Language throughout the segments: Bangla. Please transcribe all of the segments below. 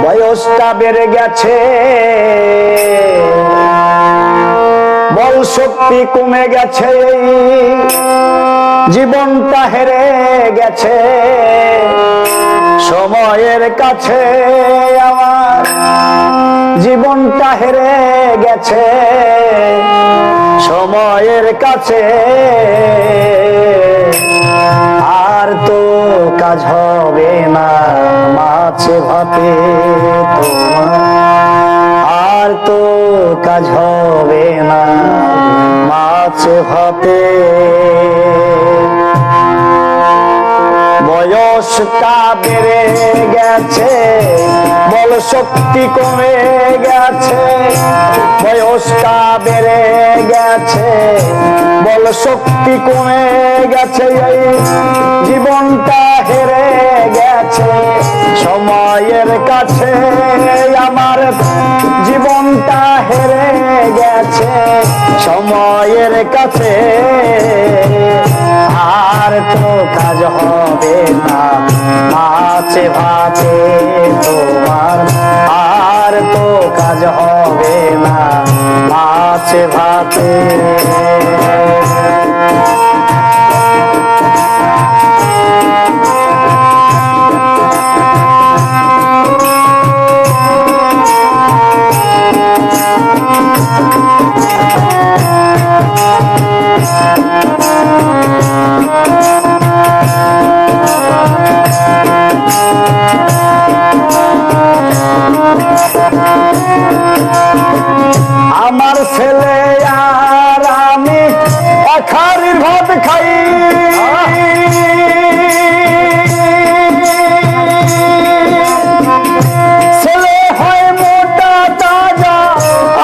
বয়সটা বেড়ে গেছে, বল শক্তি কমে গেছে, জীবনটা হেরে গেছে সময়ের কাছে। আমার জীবনটা হেরে গেছে সময়ের কাছে। আর তো কাজ হবে না মাছে ভাতে তোমার, আর তো কাজ হবে না মাছে ভাতে। বয়সটা বেড়ে গেছে, বল শক্তি কমে গেছে, বয়সটা বেড়ে গেছে, বল শক্তি কমে গেছে, এই জীবনটা হেরে গেছে সময়ের কাছে। আমার জীবনটা হেরে গেছে সময়ের কাছে। আর তো কাজ হবে না মাছে ভাতে তোমার, আর তো কাজ হবে না মাছে ভাতে। আমার ছেলে আর আমি একারির ভাত খাই, ছেলে হয় মোটা তাজা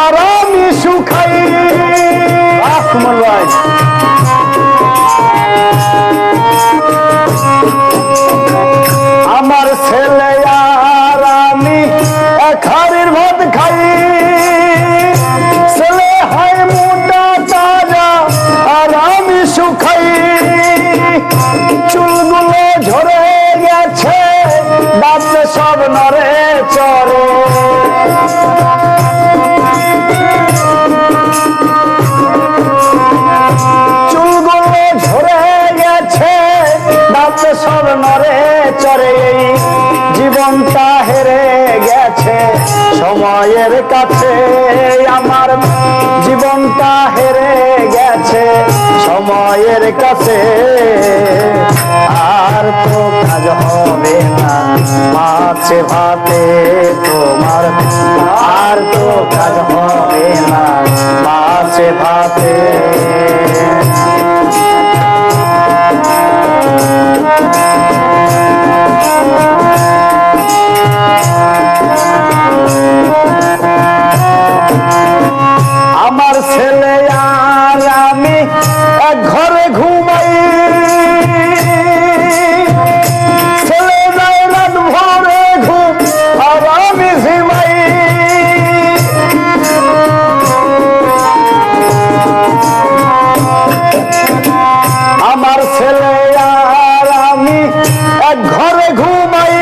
আর আমি শুকাই। আমার ছেলে আর আমি একারির ভাত খাই, ছেলে হয় মোটা তাজা আর আমি শুকাই। চুলগুলো ঝরে গেছে দাঁত সব নড়ে চড়ে, চুলগুলো ঝরে গেছে দাঁত সব নড়ে চড়ে। জীবনটা হেরে গেছে সময়ের কাছে, আমার জীবনটা হেরে গেছে সময়ের কাছে। আর তো কাজ হবে না মাছে ভাতে তোমার, আর তো কাজ হবে না মাছে ভাতে। আমার ছেলে আর আমি এক ঘরে ঘুমাই, ছেলে যায় রাত ভরে ঘুম আর আমি ঝিমাই। আমার ছেলে আর আমি এক ঘরে ঘুমাই,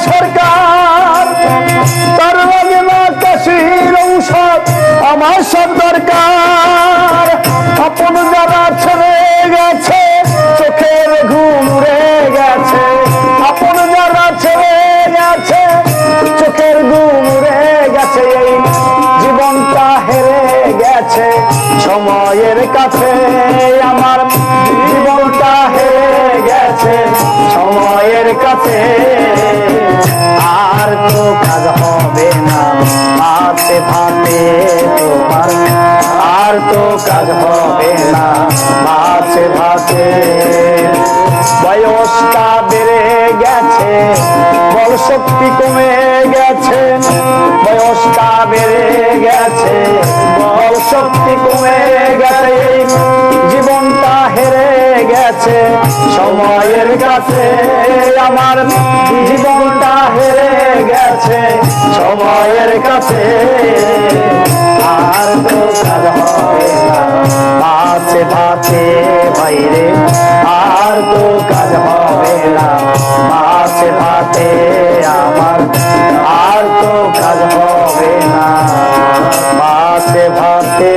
সরকার, তার লাগে না কাশির ঔষধ আমার সব দরকার। আপন যারা ছেড়ে গেছে চোখের ঘুম উড়ে গেছে, আপন যারা ছেড়ে গেছে চোখের ঘুম উড়ে গেছে, এই জীবনটা হেরে গেছে সময়ের কাছে, আমার জীবনটা হেরে গেছে সময়ের কাছে। আর তো কাজ হবে না ভাতে ভাতে তোমার, আর তো কাজ হবে না ভাতে ভাতে। বয়সটা বেড়ে গেছে বল শক্তি কমে গেছে, বয়সটা বেড়ে গেছে বল শক্তি কমে গেছে, জীবনটা হেরে গেছে সময়ের কাছে, আমার জীবনটা হেরে গেছে সময়ের কাছে। আর তো কাজ হবে না ভাতে ভাতে বাইরে, আর তো কাজ হবে না ভাতে ভাতে আমার, আর তো কাজ হবে না ভাতে ভাতে।